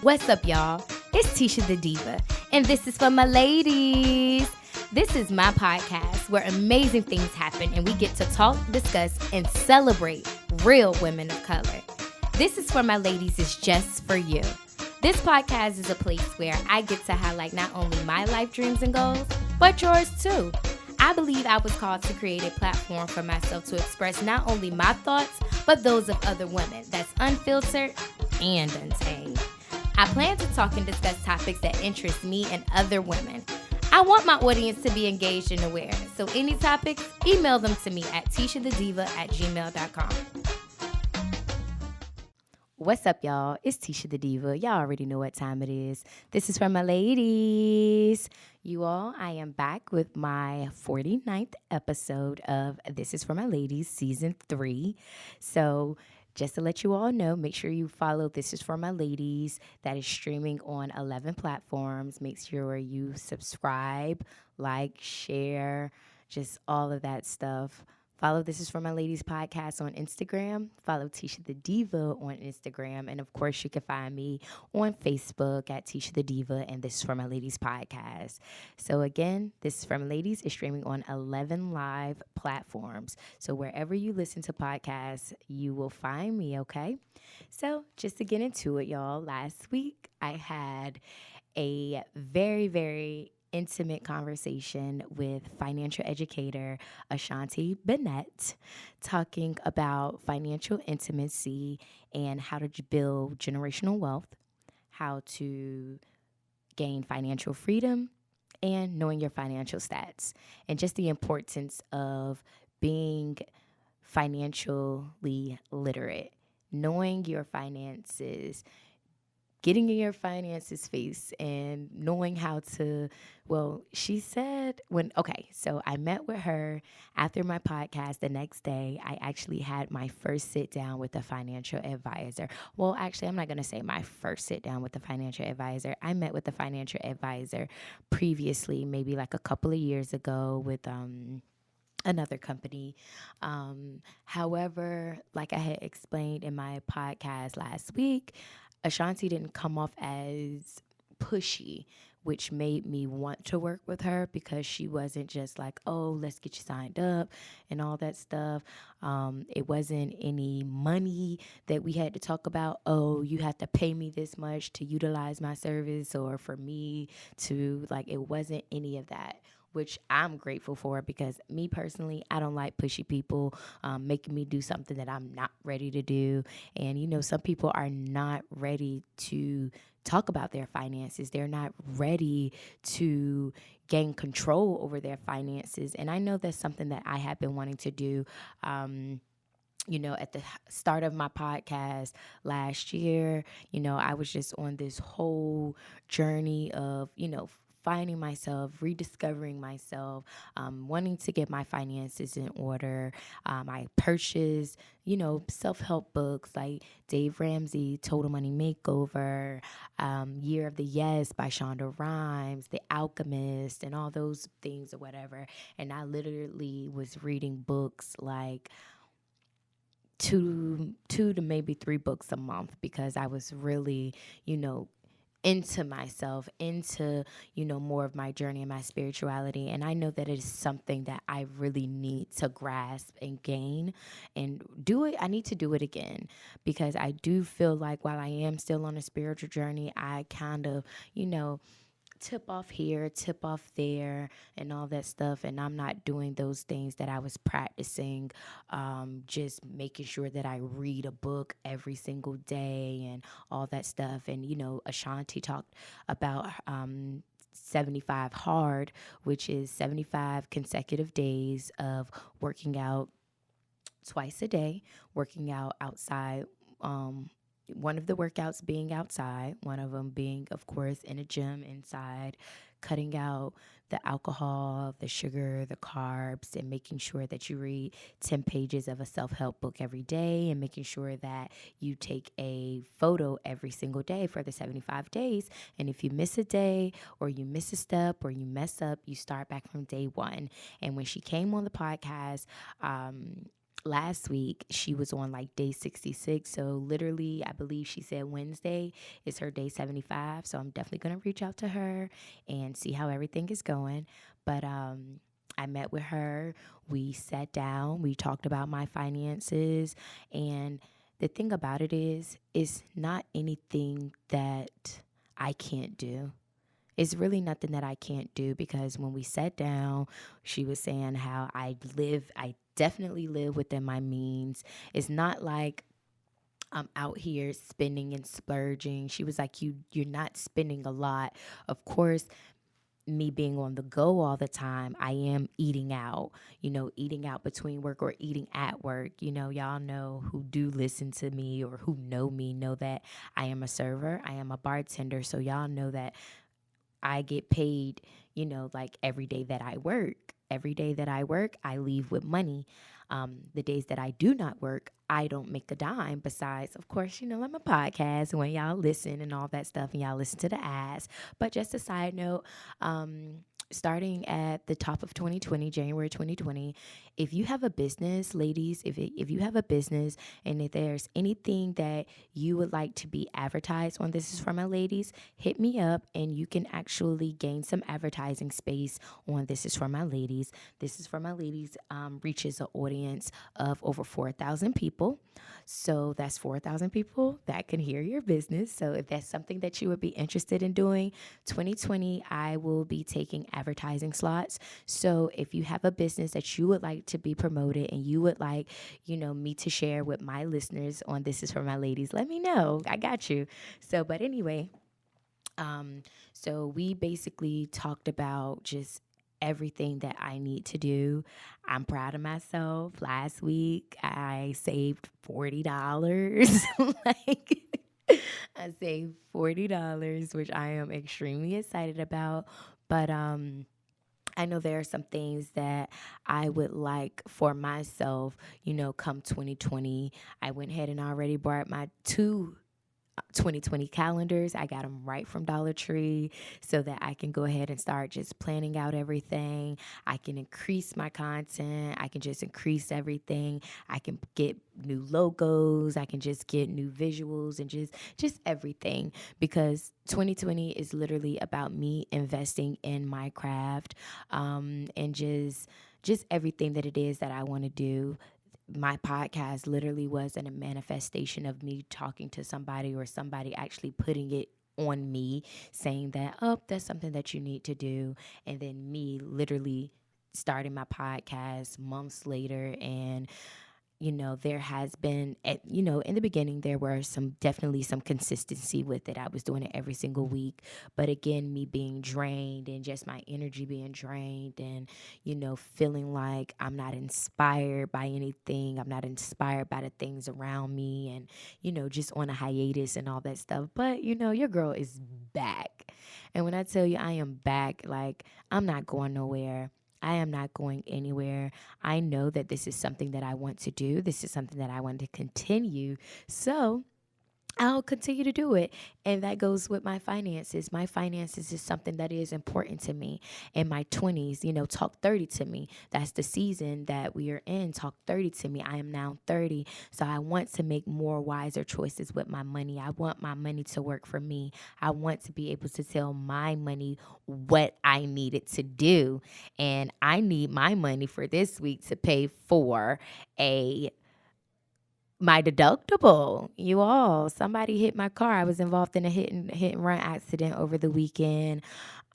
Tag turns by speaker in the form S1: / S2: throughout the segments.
S1: What's up, y'all? It's Tisha the Diva, and this is for my ladies. This is my podcast where amazing things happen and we get to talk, discuss, and celebrate real women of color. This is for my ladies is just for you. This podcast is a place where I get to highlight not only my life dreams and goals, but yours too. I believe I was called to create a platform for myself to express not only my thoughts, but those of other women that's unfiltered and untamed. I plan to talk and discuss topics that interest me and other women. I want my audience to be engaged and aware. So any topics, email them to me at tishadiva@gmail.com. What's up, y'all? It's Tisha the Diva. Y'all already know what time it is. This is for my ladies. You all, I am back with my 49th episode of This is for my ladies, season 3. So just to let you all know, make sure you follow This is for my ladies. That is streaming on 11 platforms. Make sure you subscribe, like, share, just all of that stuff. Follow This is for my ladies podcast on Instagram. Follow Tisha the Diva on Instagram. And of course, you can find me on Facebook at Tisha the Diva and This is for my ladies podcast. So again, This is for my ladies is streaming on 11 live platforms. So wherever you listen to podcasts, you will find me, okay? So just to get into it, y'all, last week I had a very intimate conversation with financial educator Ashante Bennett, talking about financial intimacy and how to build generational wealth, how to gain financial freedom, and knowing your financial stats, and just the importance of being financially literate, knowing your finances, getting in your finances face, and knowing how to, well, she said so I met with her after my podcast. The next day, I actually had my first sit down with a financial advisor. Well, actually, I'm not going to say my first sit down with a financial advisor. I met with a financial advisor previously, maybe like a couple of years ago with, another company. However, like I had explained in my podcast last week, Ashanti didn't come off as pushy, which made me want to work with her because she wasn't just like, oh, let's get you signed up and all that stuff. It wasn't any money that we had to talk about. Oh, you have to pay me this much to utilize my service or for me to, like, it wasn't any of that, which I'm grateful for because me personally, I don't like pushy people making me do something that I'm not ready to do. And, you know, some people are not ready to talk about their finances. They're not ready to gain control over their finances. And I know that's something that I have been wanting to do. You know, at the start of my podcast last year, you know, I was just on this whole journey of, you know, finding myself, rediscovering myself, wanting to get my finances in order. I purchased, you know, self-help books like Dave Ramsey, Total Money Makeover, Year of the Yes by Shonda Rhimes, The Alchemist, and all those things or whatever. And I literally was reading books like two to maybe 3 books a month because I was really, you know, into myself, into, you know, more of my journey and my spirituality. And I know that it is something that I really need to grasp and gain and do it. I need to do it again because I do feel like while I am still on a spiritual journey, I kind of, you know, tip off here, tip off there, and all that stuff. And I'm not doing those things that I was practicing, just making sure that I read a book every single day and all that stuff. And, you know, Ashanti talked about 75 hard, which is 75 consecutive days of working out twice a day, working out outside. One of the workouts being outside, one of them being, of course, in a gym inside, cutting out the alcohol, the sugar, the carbs, and making sure that you read 10 pages of a self-help book every day and making sure that you take a photo every single day for the 75 days. And if you miss a day or you miss a step or you mess up, you start back from day one. And when she came on the podcast, last week she was on like day 66. So literally, I believe she said Wednesday is her day 75. So I'm definitely going to reach out to her and see how everything is going. But I met with her. We sat down. We talked about my finances. And the thing about it is, it's not anything that I can't do. It's really nothing that I can't do, because when we sat down, she was saying how I definitely live within my means. It's not like I'm out here spending and splurging. She was like, you're not spending a lot. Of course, me being on the go all the time, I am eating out, eating out between work or eating at work. Y'all know, who do listen to me or who know me, know that I am a server, I am a bartender. So y'all know that I get paid, like every day that I work. Every day that I work, I leave with money. The days that I do not work, I don't make a dime. Besides, of course, I'm a podcast when y'all listen and all that stuff, and y'all listen to the ads. But just a side note, starting at the top of 2020, January 2020, if you have a business, ladies, if you have a business and if there's anything that you would like to be advertised on This Is For My Ladies, hit me up and you can actually gain some advertising space on This Is For My Ladies. This Is For My Ladies reaches an audience of over 4,000 people. So that's 4,000 people that can hear your business. So if that's something that you would be interested in doing, 2020, I will be taking advertising slots. So if you have a business that you would like to be promoted and you would like, me to share with my listeners on This Is For My Ladies, let me know. I got you. But anyway, um, so we basically talked about just everything that I need to do. I'm proud of myself. Last week I saved $40. like I saved $40, which I am extremely excited about. But I know there are some things that I would like for myself, come 2020. I went ahead and already bought my two 2020 calendars. I got them right from Dollar Tree so that I can go ahead and start just planning out everything. I can increase my content. I can just increase everything. I can get new logos. I can just get new visuals and just everything, because 2020 is literally about me investing in my craft, and just everything that it is that I want to do. My podcast literally was a manifestation of me talking to somebody, or somebody actually putting it on me, saying that, oh, that's something that you need to do. And then me literally starting my podcast months later. And there has been, in the beginning, there were definitely some consistency with it. I was doing it every single week. But again, me being drained and just my energy being drained, and, feeling like I'm not inspired by anything. I'm not inspired by the things around me, and, just on a hiatus and all that stuff. But, your girl is back. And when I tell you I am back, like, I'm not going nowhere. I am not going anywhere. I know that this is something that I want to do. This is something that I want to continue. So I'll continue to do it. And that goes with my finances. My finances is something that is important to me. In my 20s, talk 30 to me. That's the season that we are in. Talk 30 to me. I am now 30. So I want to make more wiser choices with my money. I want my money to work for me. I want to be able to tell my money what I need it to do. And I need my money for this week to pay for a my deductible. You all, somebody hit my car. I was involved in a hit and run accident over the weekend,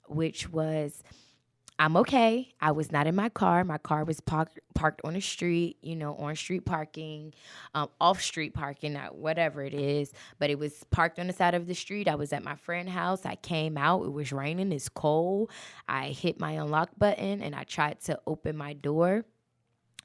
S1: which was, I'm okay. I was not in my car. My car was parked on the street, on street parking, off street parking, whatever it is. But it was parked on the side of the street. I was at my friend's house. I came out. It was raining. It's cold. I hit my unlock button and I tried to open my door,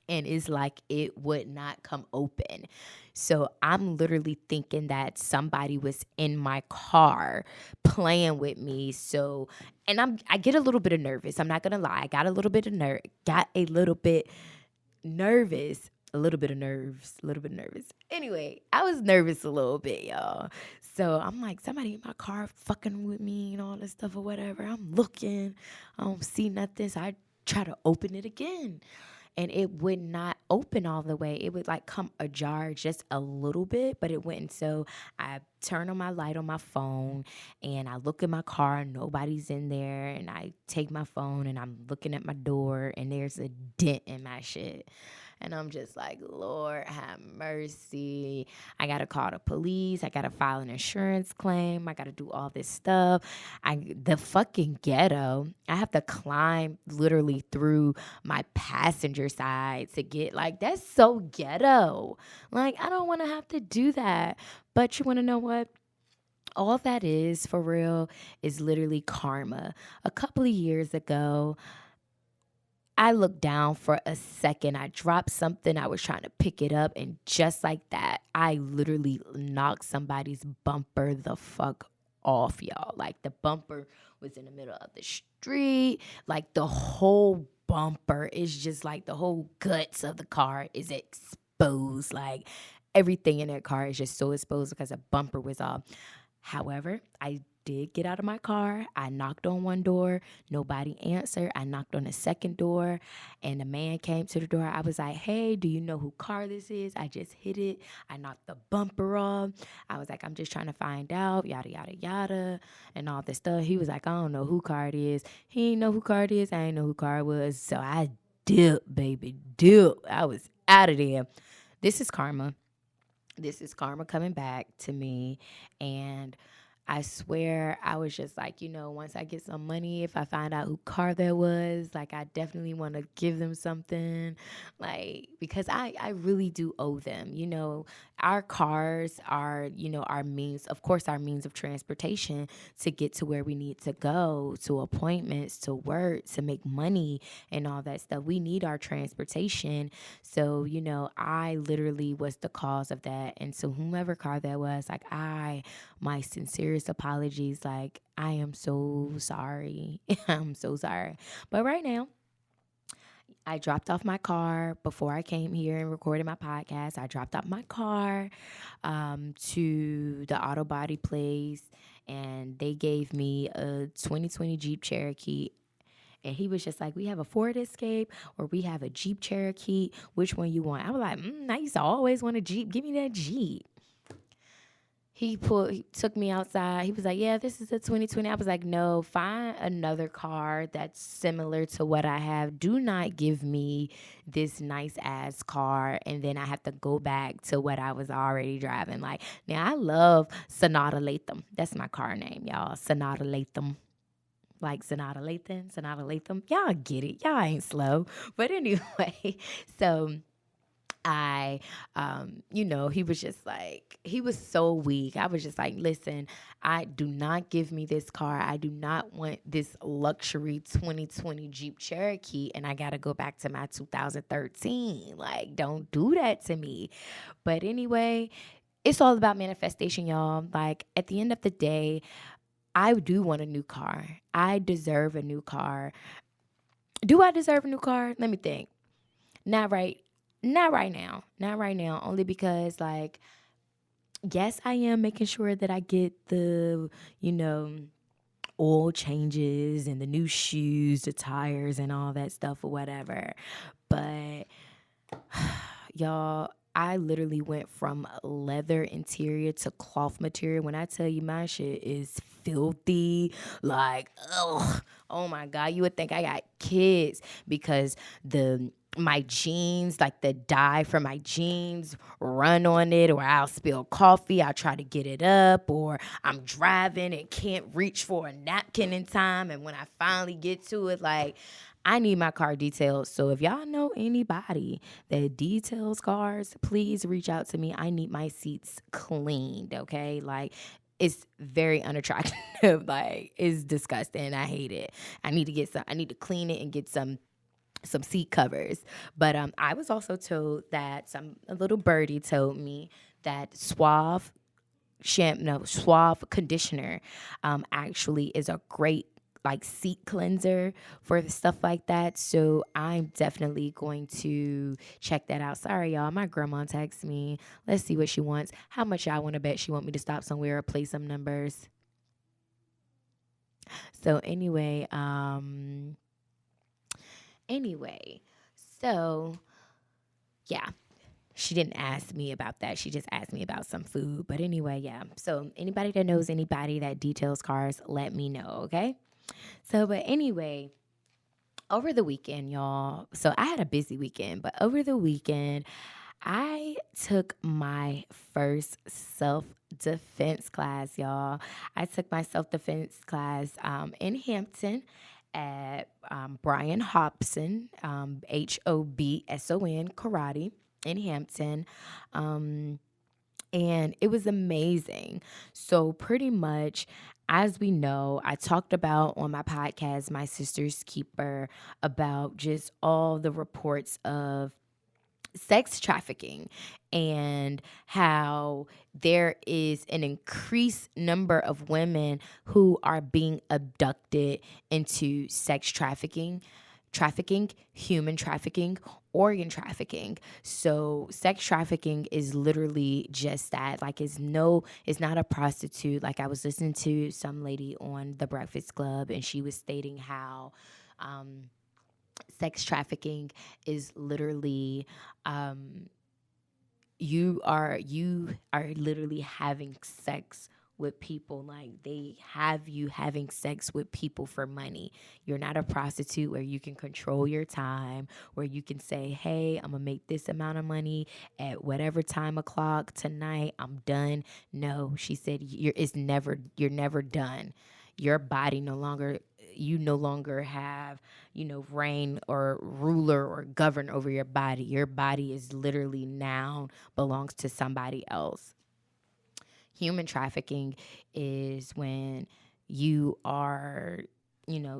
S1: and it's like it would not come open. So I'm literally thinking that somebody was in my car playing with me. So, and I get a little bit of nervous. I'm not gonna lie. I got a little bit of nervous. A little bit of nerves, a little bit nervous. Anyway, I was nervous a little bit, y'all. So I'm like, somebody in my car fucking with me and all this stuff or whatever. I'm looking, I don't see nothing. So I try to open it again. and it would not open all the way. It would like come ajar just a little bit, but it wouldn't. So I turn on my light on my phone and I look in my car, nobody's in there, and I take my phone and I'm looking at my door and there's a dent in my shit. And I'm just like, Lord, have mercy. I got to call the police. I got to file an insurance claim. I got to do all this stuff. The fucking ghetto. I have to climb literally through my passenger side to get, like, that's so ghetto. Like, I don't want to have to do that. But you want to know what? All that is for real is literally karma. A couple of years ago, I looked down for a second. I dropped something. I was trying to pick it up. And just like that, I literally knocked somebody's bumper the fuck off, y'all. Like the bumper was in the middle of the street. Like the whole bumper is just like the whole guts of the car is exposed. Like everything in that car is just so exposed because the bumper was off. However, I did get out of my car. I knocked on one door. Nobody answered. I knocked on the second door and the man came to the door. I was like, hey, do you know who car this is? I just hit it. I knocked the bumper off. I was like, I'm just trying to find out, yada, yada, yada, and all this stuff. He was like, I don't know who car it is. He didn't know who car it is. I didn't know who car it was. So I dipped, baby, dipped. I was out of there. This is karma. This is karma coming back to me. And I swear I was just like, once I get some money, if I find out who car that was, like I definitely want to give them something. Like, because I really do owe them. Our cars are, our means, of course, our means of transportation to get to where we need to go, to appointments, to work, to make money and all that stuff. We need our transportation. So, I literally was the cause of that. And so whomever car that was, like my sincerest apologies. Like, I am so sorry. I'm so sorry. But right now, I dropped off my car before I came here and recorded my podcast. I dropped off my car to the auto body place, and they gave me a 2020 Jeep Cherokee. And he was just like, we have a Ford Escape or we have a Jeep Cherokee. Which one you want? I was like, I used to always want a Jeep. Give me that Jeep. He took me outside. He was like, yeah, this is a 2020. I was like, no, find another car that's similar to what I have. Do not give me this nice ass car and then I have to go back to what I was already driving. Like, now I love Sonata Latham. That's my car name, y'all. Sonata Latham. Like Sonata Latham. Y'all get it. Y'all ain't slow. But anyway, so he was just like, he was so weak. I was just like, listen, I do not give me this car. I do not want this luxury 2020 Jeep Cherokee. And I got to go back to my 2013. Like, don't do that to me. But anyway, it's all about manifestation, y'all. Like, at the end of the day, I do want a new car. I deserve a new car. Do I deserve a new car? Let me think. Not right. Not right now. Not right now. Only because, like, yes, I am making sure that I get the, oil changes and the new shoes, the tires and all that stuff or whatever. But y'all, I literally went from leather interior to cloth material. When I tell you my shit is filthy, like, ugh, oh my God, you would think I got kids because my jeans, like the dye for my jeans run on it, or I'll spill coffee, I'll try to get it up, or I'm driving and can't reach for a napkin in time, and when I finally get to it, like, I need my car detailed. So if y'all know anybody that details cars, please reach out to me. I need my seats cleaned, okay? Like, it's very unattractive. Like, it's disgusting. I hate it. I need to clean it and get some seat covers. But I was also told that a little birdie told me that Suave conditioner actually is a great like seat cleanser for stuff like that. So I'm definitely going to check that out. Sorry, y'all. My grandma texts me. Let's see what she wants. How much y'all want to bet she want me to stop somewhere or play some numbers? So anyway, So, yeah, she didn't ask me about that. She just asked me about some food. But anyway, yeah. So, anybody that knows anybody that details cars, let me know, okay? So, but anyway, over the weekend, y'all. So, I had a busy weekend, but over the weekend, I took my first self defense class, y'all. I took my self defense class in Hampton at Brian Hobson, Hobson Karate in Hampton. Um, and it was amazing. So, pretty much, as we know, I talked about on my podcast, My Sister's Keeper, about just all the reports of sex trafficking and how there is an increased number of women who are being abducted into sex trafficking, human trafficking, organ trafficking. So sex trafficking is literally just that. Like it's not a prostitute. Like I was listening to some lady on The Breakfast Club and she was stating how sex trafficking is literally um, you are literally having sex with people. Like they have you having sex with people for money. You're not a prostitute where you can control your time, where you can say, hey, I'm gonna make this amount of money at whatever time o'clock tonight, I'm done. No, she said you're never done. Your body no longer you no longer have, reign or ruler or govern over your body. Your body is literally now belongs to somebody else. Human trafficking is when you are,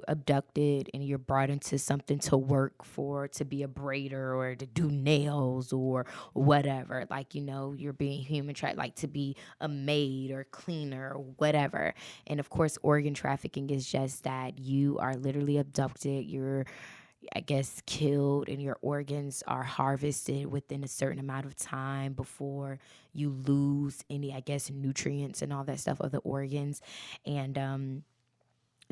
S1: abducted and you're brought into something to work for, to be a braider or to do nails or whatever. Like, you're being human like to be a maid or cleaner or whatever. And of course, organ trafficking is just that you are literally abducted. You're, I guess, killed and your organs are harvested within a certain amount of time before you lose any, I guess, nutrients and all that stuff of the organs. And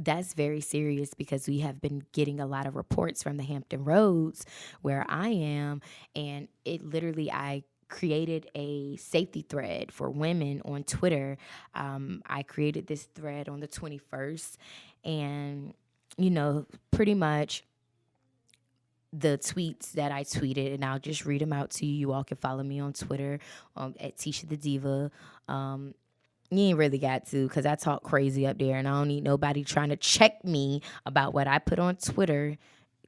S1: that's very serious because we have been getting a lot of reports from the Hampton Roads where I am. And it literally, I created a safety thread for women on Twitter. I created this thread on the 21st. And, pretty much the tweets that I tweeted, and I'll just read them out to you. You all can follow me on Twitter at Tisha the Diva. You ain't really got to because I talk crazy up there, and I don't need nobody trying to check me about what I put on Twitter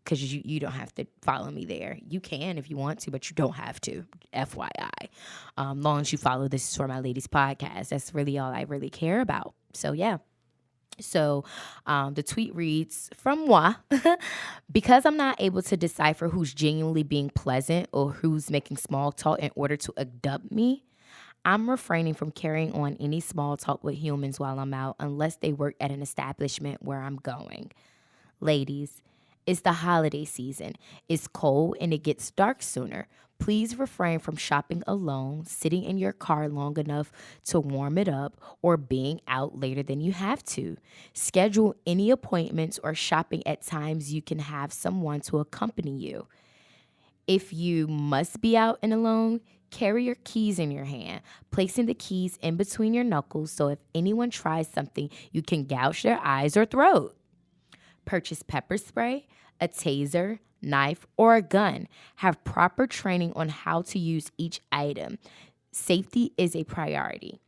S1: because you don't have to follow me there. You can if you want to, but you don't have to, FYI. Long as you follow This Is For My Ladies podcast. That's really all I really care about. So, yeah. So the tweet reads, from moi, because I'm not able to decipher who's genuinely being pleasant or who's making small talk in order to abduct me, I'm refraining from carrying on any small talk with humans while I'm out unless they work at an establishment where I'm going. Ladies, it's the holiday season. It's cold and it gets dark sooner. Please refrain from shopping alone, sitting in your car long enough to warm it up, or being out later than you have to. Schedule any appointments or shopping at times you can have someone to accompany you. If you must be out and alone, carry your keys in your hand, placing the keys in between your knuckles so if anyone tries something, you can gouge their eyes or throat. Purchase pepper spray, a taser, knife, or a gun. Have proper training on how to use each item. Safety is a priority.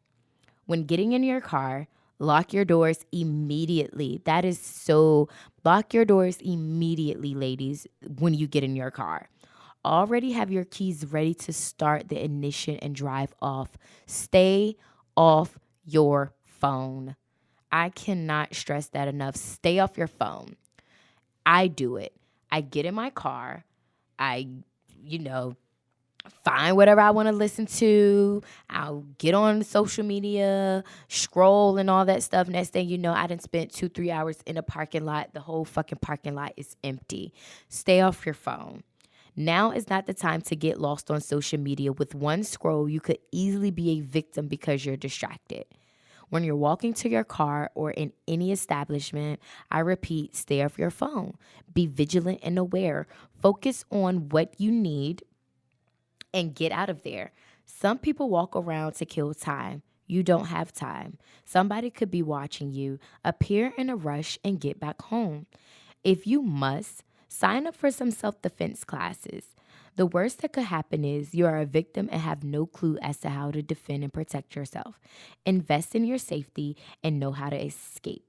S1: When getting in your car, lock your doors immediately. Lock your doors immediately, ladies, when you get in your car. Already have your keys ready to start the ignition and drive off. Stay off your phone. I cannot stress that enough. Stay off your phone. I do it. I get in my car. I, find whatever I want to listen to. I'll get on social media, scroll and all that stuff. Next thing you know, I done spent 2-3 hours in a parking lot. The whole fucking parking lot is empty. Stay off your phone. Now is not the time to get lost on social media. With one scroll, you could easily be a victim because you're distracted. When you're walking to your car or in any establishment, I repeat, stay off your phone. Be vigilant and aware. Focus on what you need and get out of there. Some people walk around to kill time. You don't have time. Somebody could be watching you. Appear in a rush and get back home. If you must, sign up for some self defense classes. The worst that could happen is you are a victim and have no clue as to how to defend and protect yourself. Invest in your safety and know how to escape.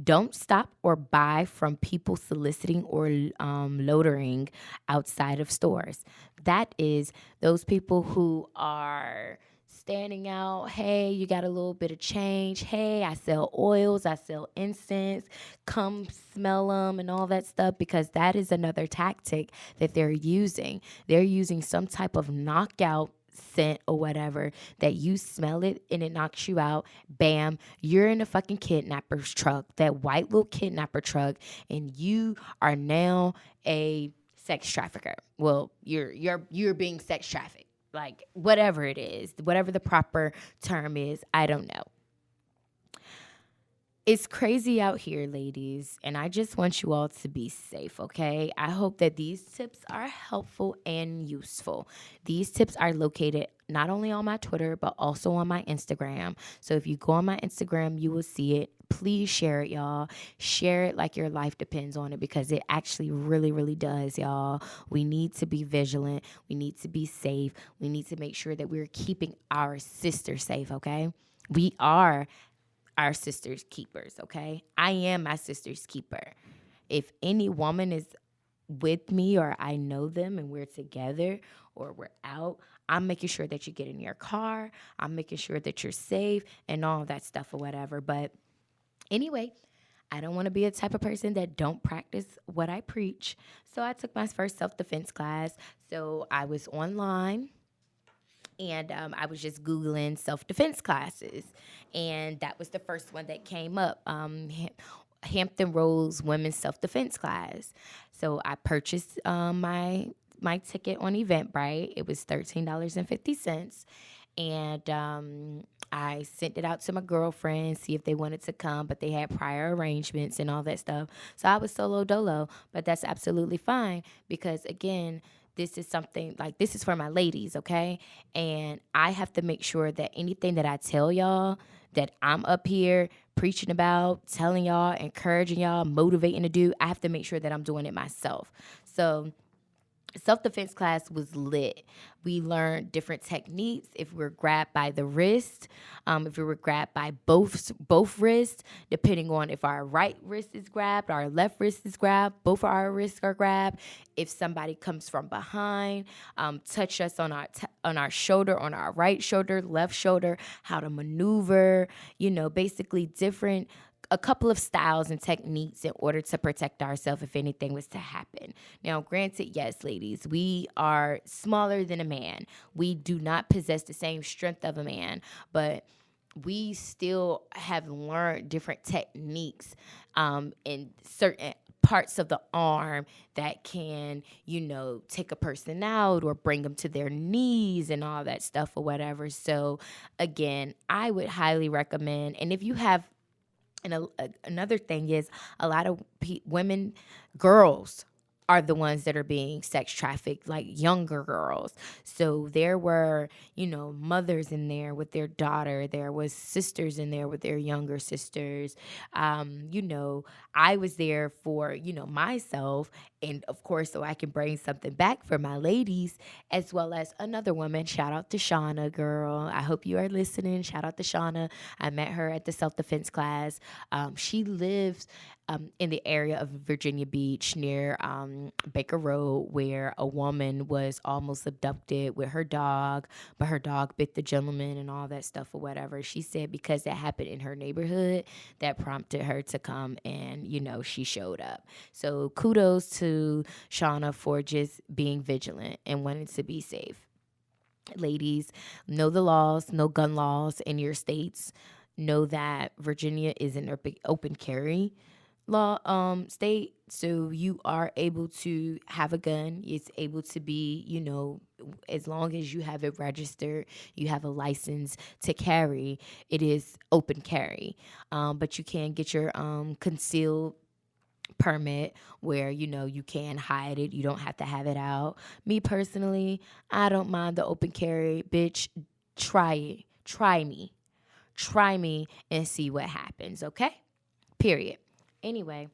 S1: Don't stop or buy from people soliciting or loitering outside of stores. That is those people who are standing out. Hey, you got a little bit of change. Hey, I sell oils, I sell incense. Come smell them and all that stuff, because that is another tactic that they're using. They're using some type of knockout scent or whatever that you smell it and it knocks you out. Bam, you're in a fucking kidnapper's truck, that white little kidnapper truck, and you are now a sex trafficker. Well, you're being sex trafficked. Like whatever it is, whatever the proper term is, I don't know. It's crazy out here, ladies, and I just want you all to be safe, okay? I hope that these tips are helpful and useful. These tips are located not only on my Twitter, but also on my Instagram. So if you go on my Instagram, you will see it. Please share it, y'all. Share it like your life depends on it, because it actually really, really does, y'all. We need to be vigilant. We need to be safe. We need to make sure that we're keeping our sisters safe, okay? We are our sister's keepers, okay? I am my sister's keeper. If any woman is with me or I know them and we're together or we're out, I'm making sure that you get in your car. I'm making sure that you're safe and all that stuff or whatever. But anyway, I don't want to be a type of person that don't practice what I preach. So I took my first self-defense class. So I was online and I was just Googling self defense classes, and that was the first one that came up. Hampton Roads Women's Self Defense Class. So I purchased my ticket on Eventbrite. It was $13.50, and I sent it out to my girlfriend, see if they wanted to come, but they had prior arrangements and all that stuff. So I was solo dolo, but that's absolutely fine, because again, this is something like, this is for my ladies, okay? And I have to make sure that anything that I tell y'all that I'm up here preaching about, telling y'all, encouraging y'all, motivating to do, I have to make sure that I'm doing it myself. So self-defense class was lit. We learned different techniques. If we're grabbed by the wrist, if we were grabbed by both wrists, depending on if our right wrist is grabbed, our left wrist is grabbed, both of our wrists are grabbed. If somebody comes from behind, touch us on our shoulder, on our right shoulder, left shoulder, how to maneuver, basically different, a couple of styles and techniques in order to protect ourselves if anything was to happen. Now, granted, yes, ladies, we are smaller than a man. We do not possess the same strength of a man, but we still have learned different techniques in certain parts of the arm that can, take a person out or bring them to their knees and all that stuff or whatever. So again, I would highly recommend, and if you have, and another thing is, a lot of women, girls, are the ones that are being sex trafficked, like younger girls. So there were, mothers in there with their daughter. There was sisters in there with their younger sisters. I was there for, myself. And of course, so I can bring something back for my ladies, as well as another woman. Shout out to Shauna, girl. I hope you are listening. Shout out to Shauna. I met her at the self-defense class. She lives in the area of Virginia Beach near Baker Road, where a woman was almost abducted with her dog, but her dog bit the gentleman and all that stuff or whatever. She said because that happened in her neighborhood, that prompted her to come, and, she showed up. So kudos to Shauna for just being vigilant and wanting to be safe. Ladies, know the laws, know gun laws in your states. Know that Virginia is an open carry state, so you are able to have a gun. It's able to be, as long as you have it registered, you have a license to carry, it is open carry. But you can get your concealed permit where you can hide it. You don't have to have it out. Me personally, I don't mind the open carry. Bitch, try it. Try me and see what happens, okay? Period. Anyway,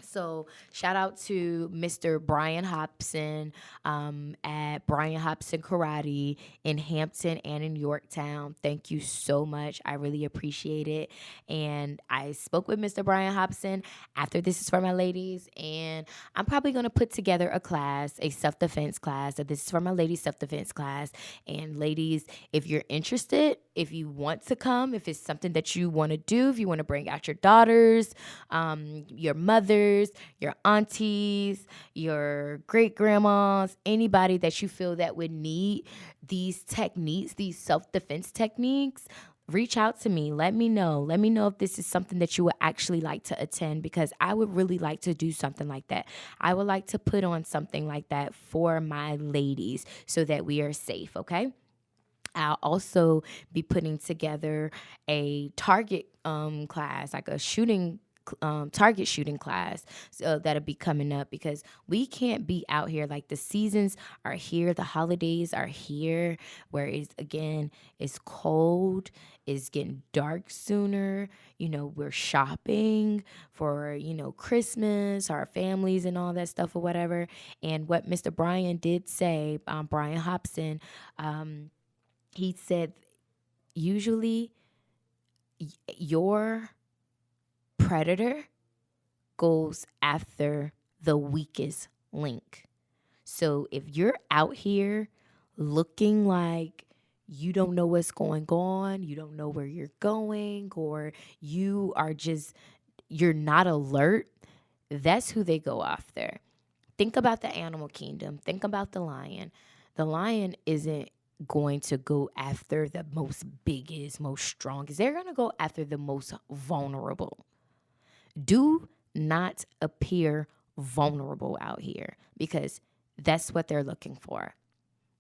S1: so shout out to Mr. Brian Hobson at Brian Hobson Karate in Hampton and in Yorktown. Thank you so much. I really appreciate it. And I spoke with Mr. Brian Hobson after This Is For My Ladies. And I'm probably going to put together a class, a self-defense class. So This Is For My Ladies self-defense class. And ladies, if you're interested, if you want to come, if it's something that you want to do, if you want to bring out your daughters, your mothers, your aunties, your great grandmas, anybody that you feel that would need these techniques, these self-defense techniques, reach out to me. Let me know. Let me know if this is something that you would actually like to attend, because I would really like to do something like that. I would like to put on something like that for my ladies so that we are safe, okay? I'll also be putting together a target class, like a target shooting class, so that'll be coming up, because we can't be out here, like the seasons are here, the holidays are here, where it's cold, it's getting dark sooner, we're shopping for Christmas, our families and all that stuff or whatever. And what Mr. Brian did say, Brian Hobson, he said usually your predator goes after the weakest link. So if you're out here looking like you don't know what's going on, you don't know where you're going, or you're not alert, that's who they go after. Think about the animal kingdom. Think about the lion. The lion isn't going to go after the most biggest, most strongest. They're going to go after the most vulnerable. Do not appear vulnerable out here, because that's what they're looking for.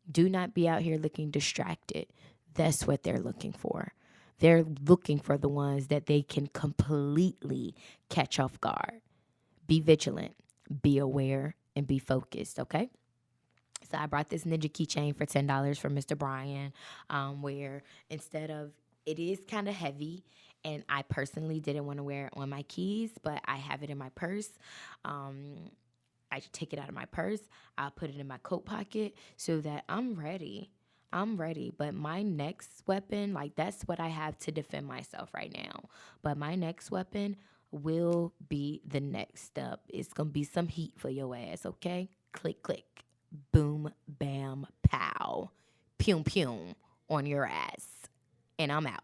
S1: Do not be out here looking distracted. That's what they're looking for. They're looking for the ones that they can completely catch off guard. Be vigilant, be aware, and be focused, okay? So I brought this ninja keychain for $10 from Mr. Brian, where instead of, it is kind of heavy, and I personally didn't want to wear it on my keys, but I have it in my purse. I take it out of my purse. I'll put it in my coat pocket so that I'm ready. But my next weapon, like, that's what I have to defend myself right now. But my next weapon will be the next step. It's going to be some heat for your ass, okay? Click, click. Boom, bam, pow. Pew, pew on your ass. And I'm out.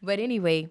S1: But anyway,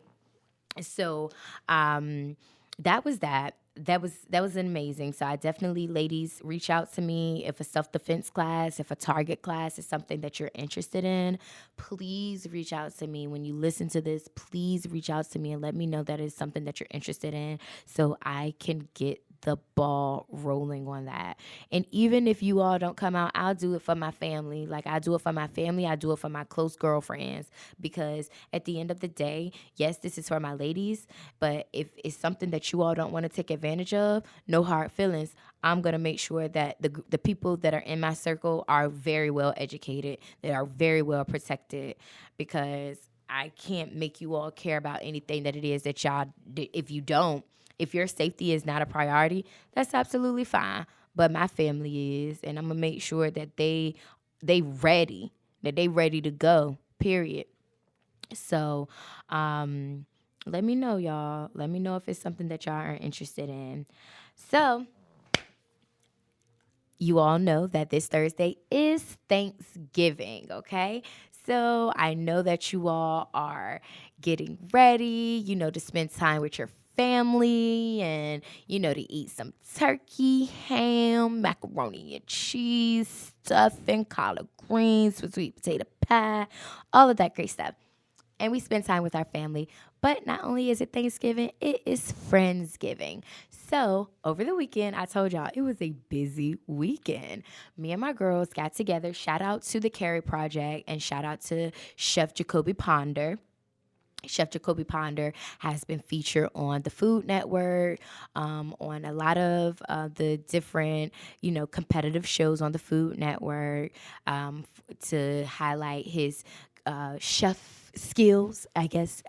S1: so that was that. That was amazing. So I definitely, ladies, reach out to me if a self-defense class, if a target class is something that you're interested in. Please reach out to me. When you listen to this, please reach out to me and let me know that it's something that you're interested in, so I can get the ball rolling on that. And even if you all don't come out, I'll do it for my family. Like, I do it for my family. I do it for my close girlfriends, because at the end of the day, yes, this is for my ladies, but if it's something that you all don't want to take advantage of, no hard feelings. I'm going to make sure that the people that are in my circle are very well educated, they are very well protected, because I can't make you all care about anything that it is that y'all, if your safety is not a priority, that's absolutely fine. But my family is, and I'm gonna make sure that they ready, to go. Period. So, let me know, y'all. Let me know if it's something that y'all are interested in. So, you all know that this Thursday is Thanksgiving, okay? So I know that you all are getting ready, to spend time with your family, and, to eat some turkey, ham, macaroni and cheese, stuffing, collard greens, sweet potato pie, all of that great stuff. and we spend time with our family. But not only is it Thanksgiving, it is Friendsgiving. So over the weekend, I told y'all it was a busy weekend. Me and my girls got together. Shout out to the Carrie Project and shout out to Chef Jacoby Ponder. Chef Jacoby Ponder has been featured on the Food Network, on a lot of the different, competitive shows on the Food Network, to highlight his chef skills. I guess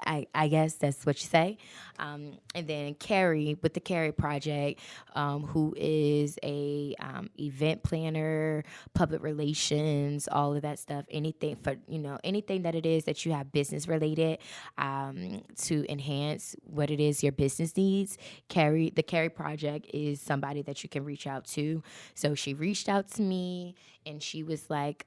S1: that's what you say. And then Carrie with the Carrie Project, who is a event planner, public relations, all of that stuff. Anything for anything that it is that you have business related, to enhance what it is your business needs. The Carrie Project is somebody that you can reach out to. So she reached out to me and she was like,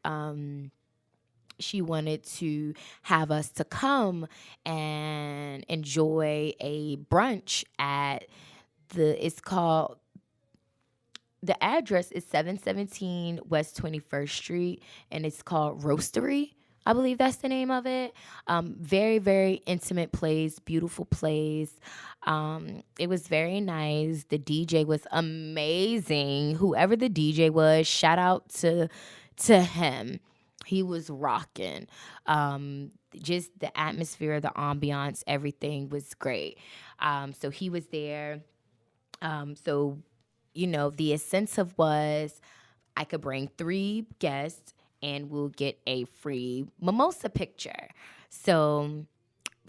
S1: she wanted to have us to come and enjoy a brunch at it's called, the address is 717 West 21st Street, and it's called Roastery. I believe that's the name of it. Very, very intimate place, beautiful place. It was very nice. The DJ was amazing. Whoever the DJ was, shout out to him. He was rocking. Just the atmosphere, the ambiance, everything was great. So he was there. So the incentive was I could bring 3 guests and we'll get a free mimosa picture. So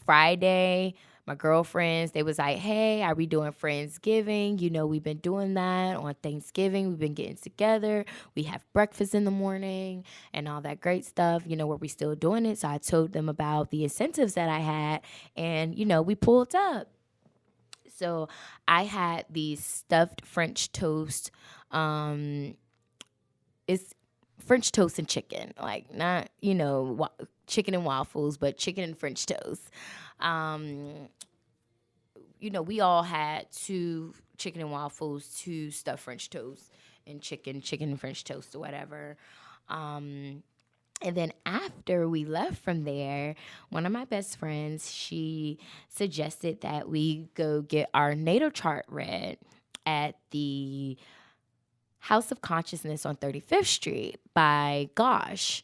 S1: Friday, my girlfriends, they was like, hey, are we doing Friendsgiving? We've been doing that on Thanksgiving. We've been getting together. We have breakfast in the morning and all that great stuff. Were we still doing it? So I told them about the incentives that I had and, we pulled up. So I had the stuffed French toast. It's French toast and chicken, like not, chicken and waffles, but chicken and French toast. We all had 2 chicken and waffles, 2 stuffed French toast, and chicken and French toast or whatever. And then after we left from there, one of my best friends, she suggested that we go get our natal chart read at the House of Consciousness on 35th Street by Gosh.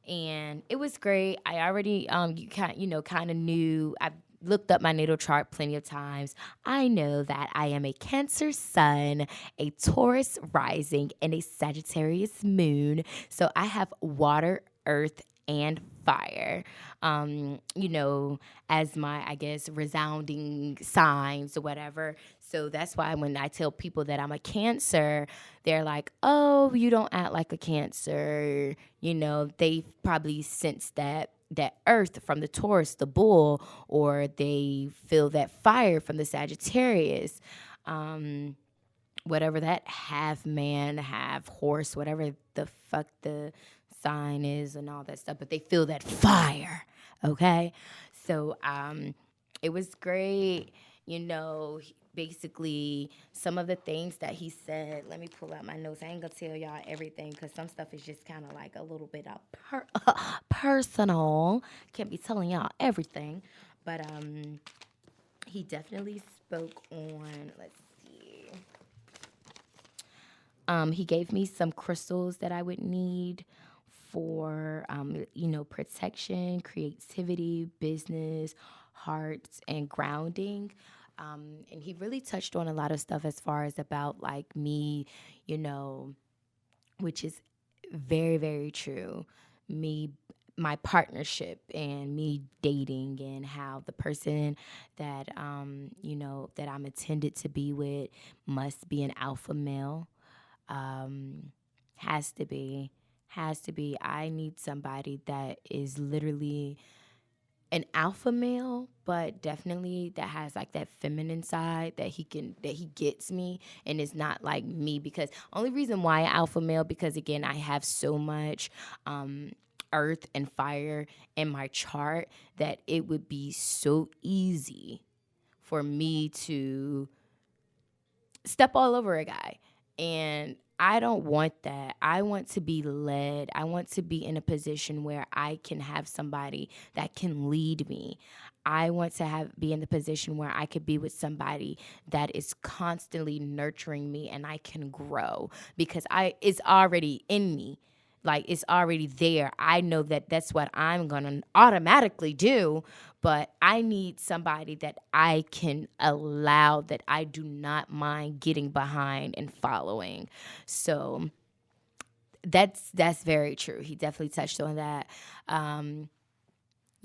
S1: And it was great. I already, kind of knew. I've looked up my natal chart plenty of times. I know that I am a Cancer sun, a Taurus rising, and a Sagittarius moon. So I have water, earth, and fire, as my, I guess, resounding signs or whatever. So that's why when I tell people that I'm a Cancer, they're like, oh, you don't act like a Cancer. They probably sense that earth from the Taurus, the bull, or they feel that fire from the Sagittarius. Whatever that half man, half horse, whatever the fuck the sign is and all that stuff, but they feel that fire, okay? So it was great, basically some of the things that he said. Let me pull out my notes. I ain't gonna tell y'all everything because some stuff is just kind of like a little bit of personal. Can't be telling y'all everything, but he definitely spoke on, let's see. He gave me some crystals that I would need for, protection, creativity, business, hearts, and grounding. And he really touched on a lot of stuff as far as about like me, which is very, very true. My partnership and me dating and how the person that, that I'm intended to be with must be an alpha male. Has to be. I need somebody that is literally an alpha male, but definitely that has like that feminine side that he gets me and is not like me. Because only reason why alpha male, because again, I have so much earth and fire in my chart that it would be so easy for me to step all over a guy. And I don't want that. I want to be led. I want to be in a position where I can have somebody that can lead me. I want to have be in the position where I could be with somebody that is constantly nurturing me and I can grow because I it's already in me. Like it's already there. I know that that's what I'm going to automatically do, but I need somebody that I can allow, that I do not mind getting behind and following. So that's very true. He definitely touched on that. Um,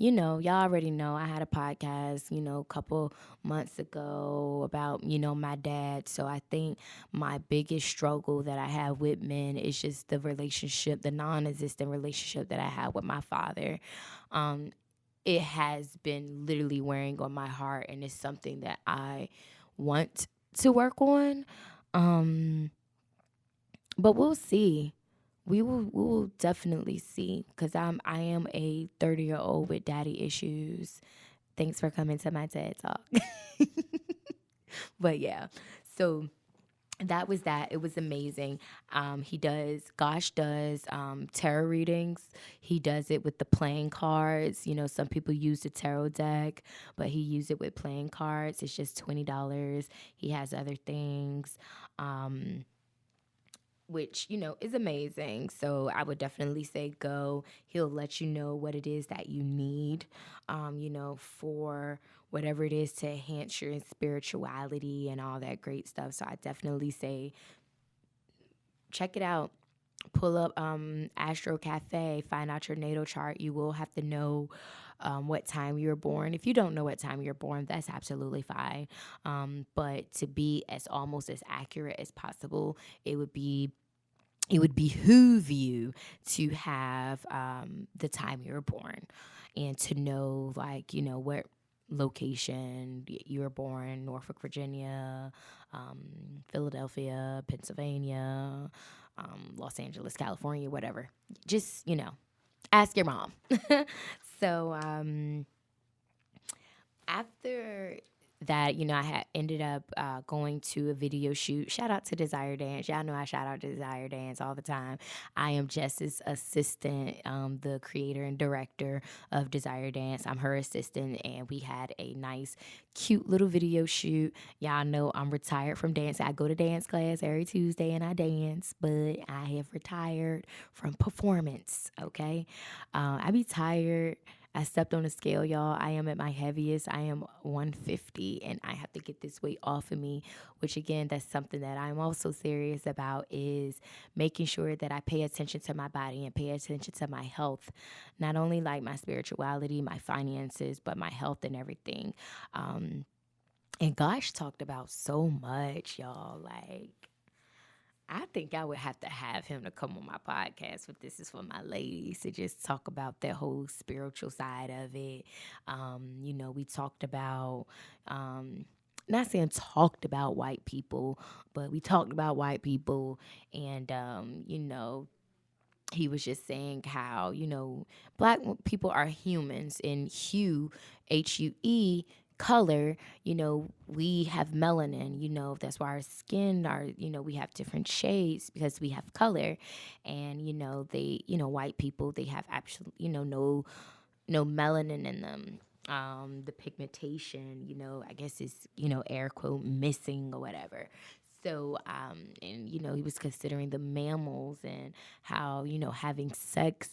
S1: y'all already know I had a podcast, a couple months ago about, my dad. So I think my biggest struggle that I have with men is just the relationship, the non existent relationship that I have with my father. Um, it has been literally wearing on my heart, and it's something that I want to work on. Um, but we'll see. We will definitely see because I am a 30-year-old with daddy issues. Thanks for coming to my TED Talk. But yeah, so that was that. It was amazing. Gosh does tarot readings. He does it with the playing cards. Some people use the tarot deck, but he used it with playing cards. It's just $20. He has other things. Um, which is amazing. So I would definitely say go. He'll let you know what it is that you need, for whatever it is to enhance your spirituality and all that great stuff. So I definitely say check it out. Pull up Astro Cafe, find out your natal chart. You will have to know what time you were born. If you don't know what time you're born, that's absolutely fine. But to be as almost as accurate as possible, it would behoove you to have the time you were born and to know, like, what location you were born: Norfolk, Virginia, Philadelphia, Pennsylvania, Los Angeles, California, whatever. Just, ask your mom. So after that, I had ended up going to a video shoot. Shout out to Desire Dance. Y'all know I shout out to Desire Dance all the time. I am Jess's assistant, the creator and director of Desire Dance. I'm her assistant, and we had a nice, cute little video shoot. Y'all know I'm retired from dance. I go to dance class every Tuesday and I dance, but I have retired from performance, okay? I be tired. I stepped on a scale, y'all. I am at my heaviest. I am 150, and I have to get this weight off of me, which again, that's something that I'm also serious about, is making sure that I pay attention to my body and pay attention to my health, not only like my spirituality, my finances, but my health and everything. And gosh, talked about so much, y'all. Like, I think I would have him to come on my podcast, but this is for my ladies to just talk about that whole spiritual side of it. We talked about, not saying talked about white people, but we talked about white people, and he was just saying how, black people are humans, and Hue, color, we have melanin, that's why our skin are, we have different shades because we have color. And, white people, they have absolutely, no melanin in them. The pigmentation, I guess is, air quote, missing or whatever. So, and, he was considering the mammals and how, having sex,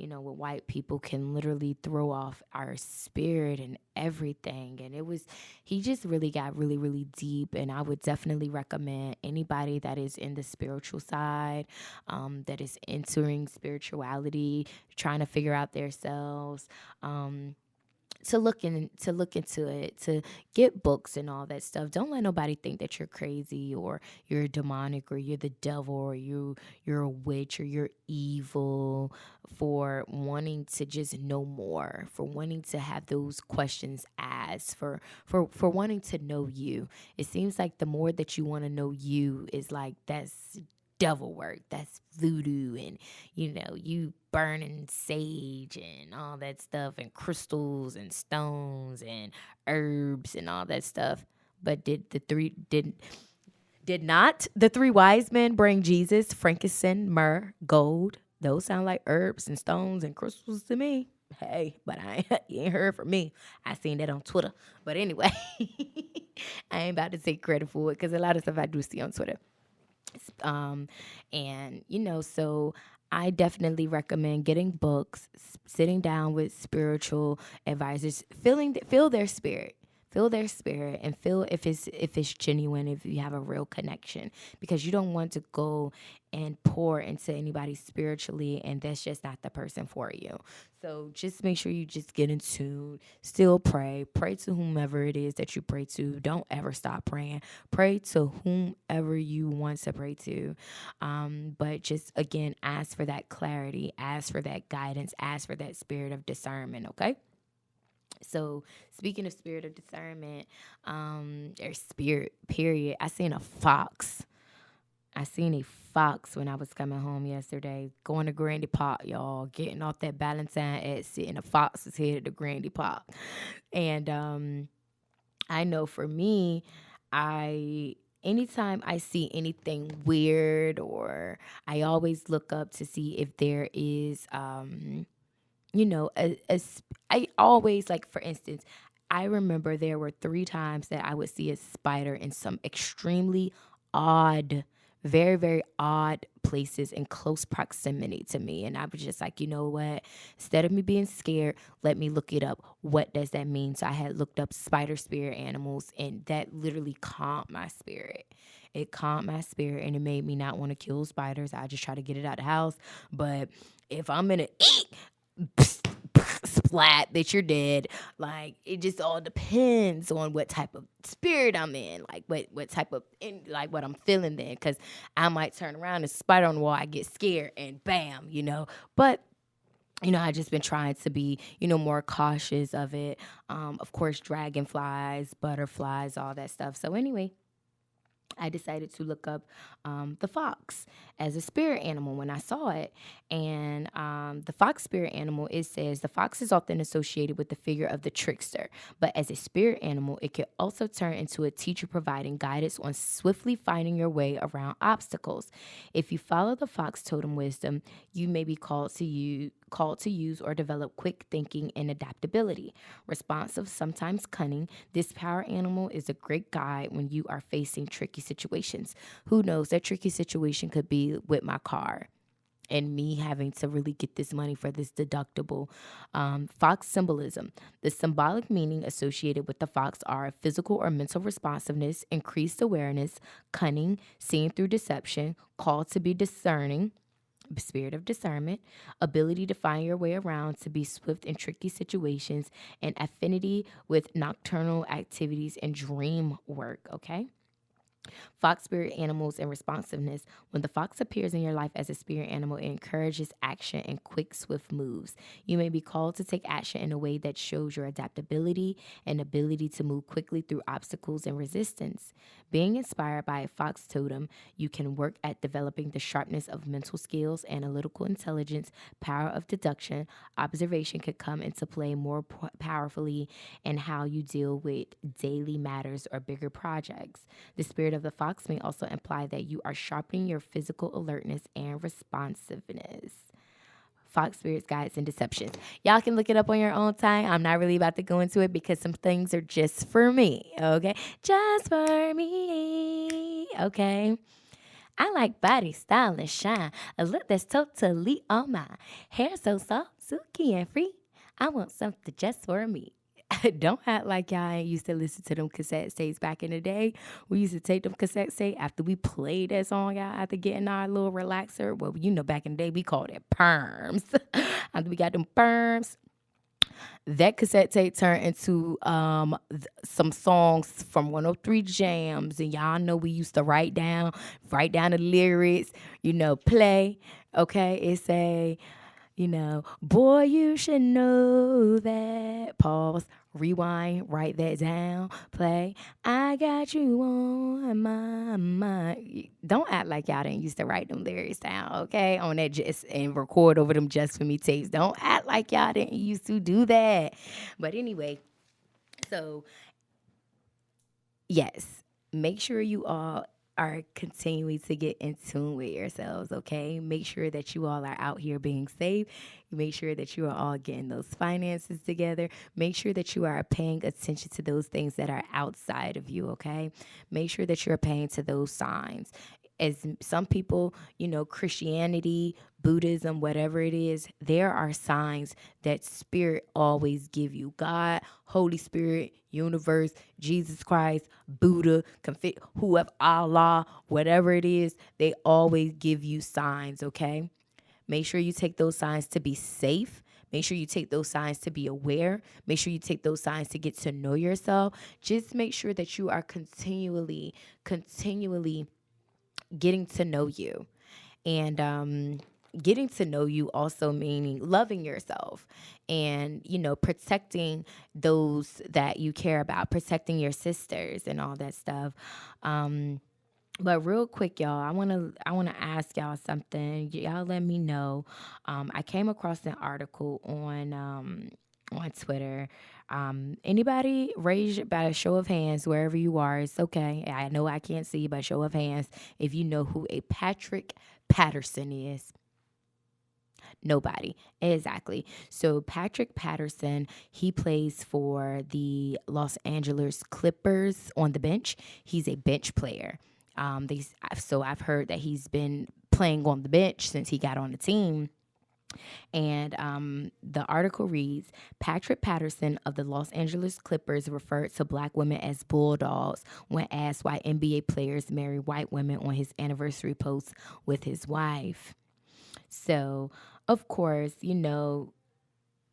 S1: with white people can literally throw off our spirit and everything. And he just really got really, really deep. And I would definitely recommend anybody that is in the spiritual side, that is entering spirituality, trying to figure out themselves, to look into it, to get books and all that stuff. Don't let nobody think that you're crazy or you're demonic or you're the devil or you're a witch or you're evil for wanting to just know more, for wanting to have those questions asked, for wanting to know you. It seems like the more that you want to know you is like that's devil work, that's voodoo, and you burning sage and all that stuff and crystals and stones and herbs and all that stuff. But Did not the three wise men bring Jesus frankincense, myrrh, gold? Those sound like herbs and stones and crystals to me. Hey, but you ain't heard from me. I seen that on Twitter. But anyway, I ain't about to take credit for it because a lot of stuff I do see on Twitter. Um, and so I definitely recommend getting books, sitting down with spiritual advisors, feel their spirit. Feel their spirit and feel if it's genuine, if you have a real connection, because you don't want to go and pour into anybody spiritually and that's just not the person for you. So just make sure you just get in tune. Still pray to whomever it is that you pray to. Don't ever stop praying. Pray to whomever you want to pray to. But just again, ask for that clarity, ask for that guidance, ask for that spirit of discernment. Okay. So speaking of spirit of discernment, or spirit period, I seen a fox when I was coming home yesterday, going to Grandy Park, y'all, getting off that Valentine exit, and a fox was headed to Grandy Park. And I know for me, I anytime I see anything weird, or I always look up to see if there is I always, like, for instance, I remember there were 3 times that I would see a spider in some extremely odd, very, very odd places in close proximity to me. And I was just like, you know what? Instead of me being scared, let me look it up. What does that mean? So I had looked up spider spirit animals, and that literally calmed my spirit. It calmed my spirit, and it made me not want to kill spiders. I just try to get it out of the house. But if I'm in a splat that you're dead, like, it just all depends on what type of spirit I'm in, like what type of like what I'm feeling then, because I might turn around and spider on the wall, I get scared and bam, but I just been trying to be, more cautious of it. Of course, dragonflies, butterflies, all that stuff. So anyway, I decided to look up the fox as a spirit animal when I saw it. And the fox spirit animal, it says the fox is often associated with the figure of the trickster, but as a spirit animal, it can also turn into a teacher providing guidance on swiftly finding your way around obstacles. If you follow the fox totem wisdom, you may be called to use or develop quick thinking and adaptability. Responsive, sometimes cunning, this power animal is a great guide when you are facing tricky situations. Who knows, that tricky situation could be with my car and me having to really get this money for this deductible. Fox symbolism. The symbolic meaning associated with the fox are physical or mental responsiveness, increased awareness, cunning, seeing through deception, called to be discerning, spirit of discernment, ability to find your way around, to be swift in tricky situations, and affinity with nocturnal activities and dream work. Okay. Fox spirit animals and responsiveness. When the fox appears in your life as a spirit animal, it encourages action and quick, swift moves. You may be called to take action in a way that shows your adaptability and ability to move quickly through obstacles and resistance. Being inspired by a fox totem, you can work at developing the sharpness of mental skills, analytical intelligence, power of deduction. Observation could come into play more powerfully in how you deal with daily matters or bigger projects. The spirit of the fox may also imply that you are sharpening your physical alertness and responsiveness. Fox spirits, guides, and deceptions. Y'all can look it up on your own time. I'm not really about to go into it because some things are just for me, okay? Just for me, okay? I like body, style, and shine. A look that's totally on mine. Hair so soft, silky, and free. I want something just for me. Don't act like y'all ain't used to listen to them cassette tapes back in the day. We used to take them cassette tapes after we played that song out, after getting our little relaxer. Well, back in the day, we called it perms. After we got them perms, that cassette tape turned into some songs from 103 Jams. And y'all know we used to write down the lyrics, play. Okay, it say, boy, you should know that. Pause, rewind, write that down, play. I got you on my mind. Don't act like y'all didn't used to write them lyrics down, okay? On that just and record over them Just For Me tapes. Don't act like y'all didn't used to do that. But anyway, so yes, make sure you all are continuing to get in tune with yourselves, okay? Make sure that you all are out here being safe. Make sure that you are all getting those finances together. Make sure that you are paying attention to those things that are outside of you, okay? Make sure that you're paying to those signs. As some people, Christianity, Buddhism, whatever it is, there are signs that spirit always give you. God, Holy Spirit, universe, Jesus Christ, Buddha, whoever, Allah, whatever it is, they always give you signs, okay? Make sure you take those signs to be safe. Make sure you take those signs to be aware. Make sure you take those signs to get to know yourself. Just make sure that you are continually getting to know you. And getting to know you also meaning loving yourself and, protecting those that you care about, protecting your sisters and all that stuff. But real quick, y'all, I wanna ask y'all something. Y'all let me know. I came across an article on Twitter. Anybody raise by a show of hands wherever you are. It's okay. I know I can't see, by show of hands, if you know who a Patrick Patterson is. Nobody. Exactly. So Patrick Patterson, he plays for the Los Angeles Clippers on the bench. He's a bench player. So I've heard that he's been playing on the bench since he got on the team. And the article reads, Patrick Patterson of the Los Angeles Clippers referred to black women as bulldogs when asked why NBA players marry white women on his anniversary post with his wife. So, of course,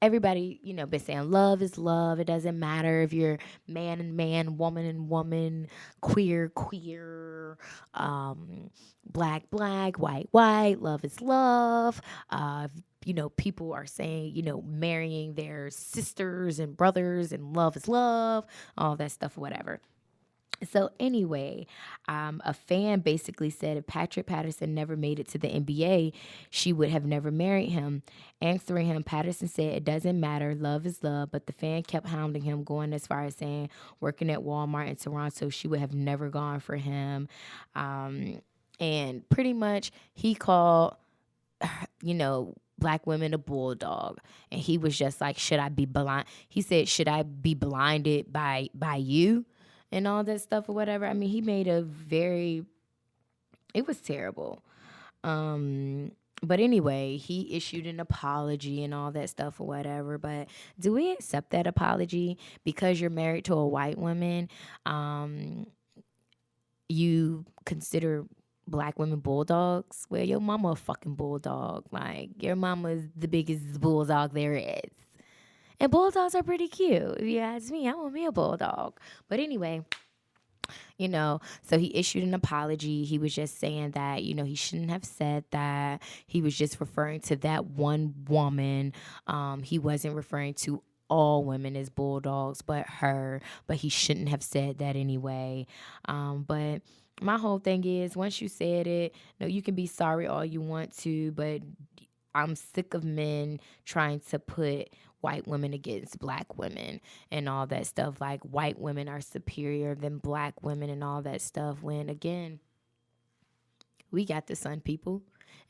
S1: everybody, been saying love is love. It doesn't matter if you're man and man, woman and woman, queer, black, black, white, white. Love is love. People are saying, marrying their sisters and brothers and love is love, all that stuff, whatever. So anyway, a fan basically said if Patrick Patterson never made it to the NBA, she would have never married him. Answering him, Patterson said it doesn't matter, love is love, but the fan kept hounding him, going as far as saying working at Walmart in Toronto, she would have never gone for him. And pretty much he called, black women a bulldog, and he was just like, should I be blind? He said, should I be blinded by you? And all that stuff or whatever. I mean, he made it was terrible. But anyway, he issued an apology and all that stuff or whatever. But do we accept that apology because you're married to a white woman? You consider black women bulldogs? Well, your mama a fucking bulldog. Like, your mama is the biggest bulldog there is. And bulldogs are pretty cute. If you ask me, I want me a bulldog. But anyway, so he issued an apology. He was just saying that, he shouldn't have said that. He was just referring to that one woman. He wasn't referring to all women as bulldogs, but her. But he shouldn't have said that anyway. But my whole thing is, once you said it, no, you can be sorry all you want to, but I'm sick of men trying to put white women against black women and all that stuff. Like, white women are superior than black women and all that stuff. When, again, we got the sun people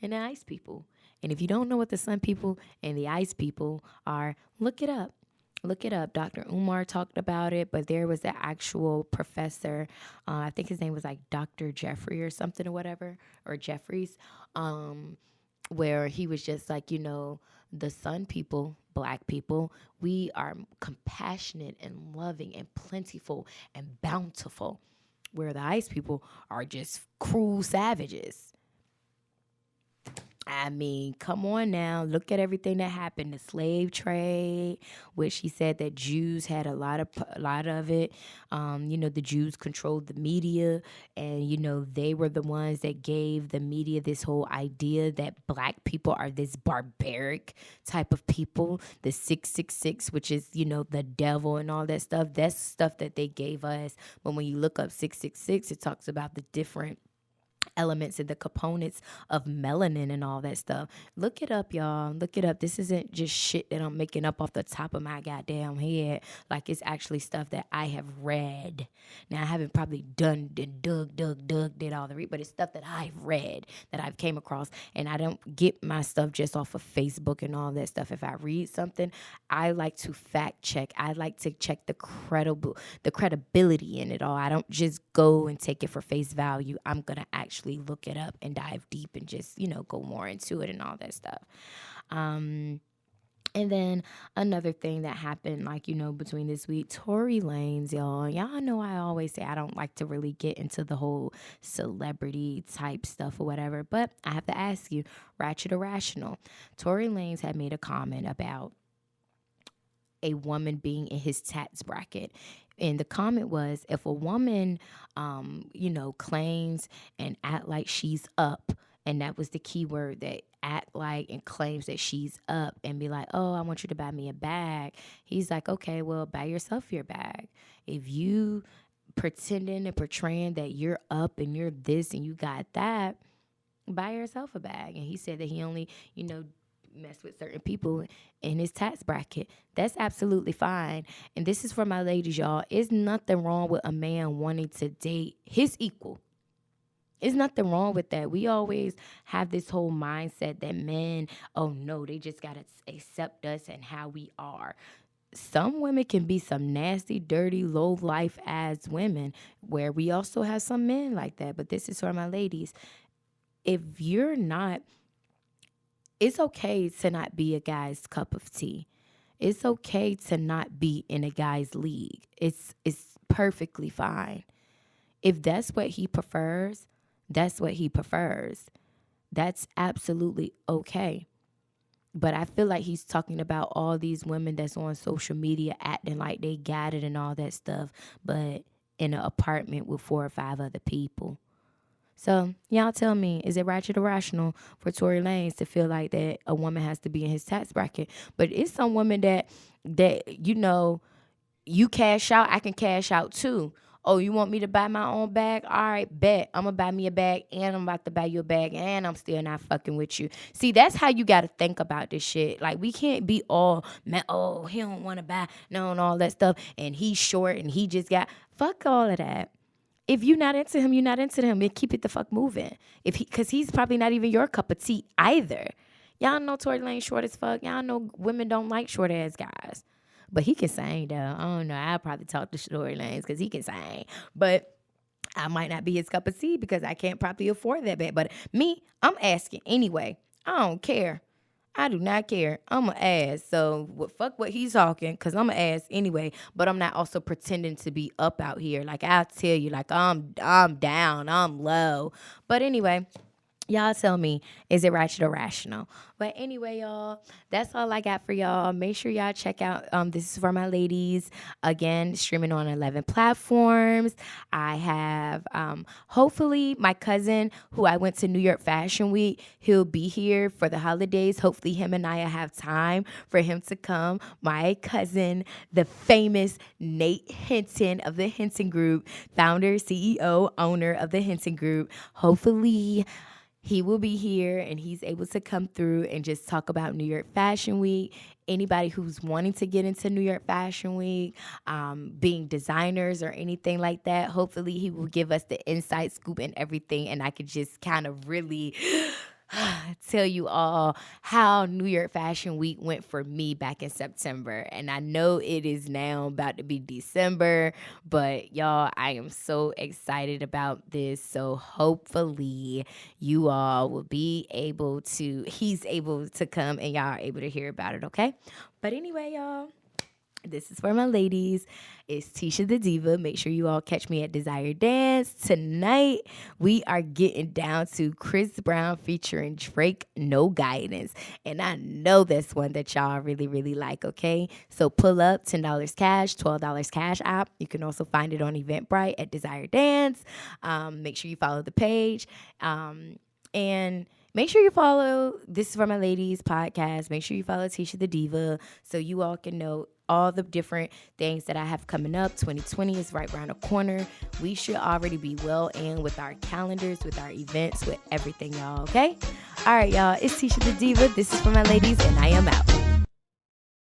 S1: and the ice people. And if you don't know what the sun people and the ice people are, look it up. Look it up. Dr. Umar talked about it, but there was an actual professor. I think his name was like Dr. Jeffrey or something or whatever, or Jeffries. Where he was just like, the sun people, black people, we are compassionate and loving and plentiful and bountiful, where the ice people are just cruel savages. I mean, come on now. Look at everything that happened. The slave trade, which he said that Jews had a lot of it. The Jews controlled the media, and they were the ones that gave the media this whole idea that black people are this barbaric type of people. The 666, which is the devil and all that stuff. That's stuff that they gave us. But when you look up 666, it talks about the different elements and the components of melanin and all that stuff. Look it up, y'all. Look it up. This isn't just shit that I'm making up off the top of my goddamn head. Like, it's actually stuff that I have read. Now, I haven't probably done and did all the read, but it's stuff that I've read, that I've came across. And I don't get my stuff just off of Facebook and all that stuff. If I read something, I like to fact check. I like to check the credibility in it all. I don't just go and take it for face value. I'm gonna actually look it up and dive deep and just, go more into it and all that stuff. And then another thing that happened, between this week, Tory Lanez, y'all. Y'all know I always say I don't like to really get into the whole celebrity type stuff or whatever, but I have to ask you, Ratchet or Rational? Tory Lanez had made a comment about a woman being in his tax bracket. And the comment was, if a woman, claims and act like she's up, and that was the key word, that act like and claims that she's up and be like, oh, I want you to buy me a bag. He's like, okay, well, buy yourself your bag. If you pretending and portraying that you're up and you're this and you got that, buy yourself a bag. And he said that he only, mess with certain people in his tax bracket. That's absolutely fine. And this is for my ladies, y'all. It's nothing wrong with a man wanting to date his equal. There's nothing wrong with that. We always have this whole mindset that men, oh no, they just got to accept us and how we are. Some women can be some nasty, dirty, low life ass women, where we also have some men like that. But this is for my ladies. If you're not, it's okay to not be a guy's cup of tea. It's okay to not be in a guy's league. It's perfectly fine. If that's what he prefers, that's what he prefers. That's absolutely okay. But I feel like he's talking about all these women that's on social media acting like they got it and all that stuff, but in an apartment with 4 or 5 other people. So y'all tell me, is it ratchet or rational for Tory Lanez to feel like that a woman has to be in his tax bracket? But it's some women that you cash out, I can cash out too. Oh, you want me to buy my own bag? All right, bet. I'm going to buy me a bag, and I'm about to buy you a bag, and I'm still not fucking with you. See, that's how you got to think about this shit. Like, we can't be all, man, oh, he don't want to buy, no, and all that stuff, and he's short, and he just got, fuck all of that. If you're not into him, you're not into him. And keep it the fuck moving. Because he's probably not even your cup of tea either. Y'all know Tory Lanez short as fuck. Y'all know women don't like short ass guys. But he can sing though. I don't know. I'll probably talk to Tory Lanez because he can sing. But I might not be his cup of tea because I can't probably afford that bad. But me, I'm asking anyway. I don't care. I do not care. I'm an ass. So fuck what he's talking, because I'm an ass anyway. But I'm not also pretending to be up out here. Like, I'll tell you, like, I'm down, I'm low. But anyway, y'all tell me, is it ratchet or rational? But anyway, y'all, that's all I got for y'all. Make sure y'all check out This Is For My Ladies. Again, streaming on 11 platforms. I have, hopefully, my cousin, who I went to New York Fashion Week, he'll be here for the holidays. Hopefully, him and I have time for him to come. My cousin, the famous Nate Hinton of the Hinton Group, founder, CEO, owner of the Hinton Group. Hopefully, he will be here and he's able to come through and just talk about New York Fashion Week. Anybody who's wanting to get into New York Fashion Week, being designers or anything like that, hopefully he will give us the inside scoop and everything, and I could just kind of really tell you all how New York Fashion Week went for me back in September. And I know it is now about to be December, but y'all, I am so excited about this. So hopefully you all will be able to, he's able to come and y'all are able to hear about it, okay? But anyway, y'all, this is for my ladies. It's Tisha the Diva. Make sure you all catch me at Desire Dance. Tonight, we are getting down to Chris Brown featuring Drake, No Guidance. And I know that's one that y'all really, really like, okay? So pull up, $10 cash, $12 cash app. You can also find it on Eventbrite at Desire Dance. Make sure you follow the page. And make sure you follow This Is For My Ladies podcast. Make sure you follow Tisha the Diva so you all can know all the different things that I have coming up. 2020 is right around the corner. We should already be well in with our calendars, with our events, with everything, y'all, okay? All right, y'all. It's Tisha the Diva. This is for my ladies, and I am out.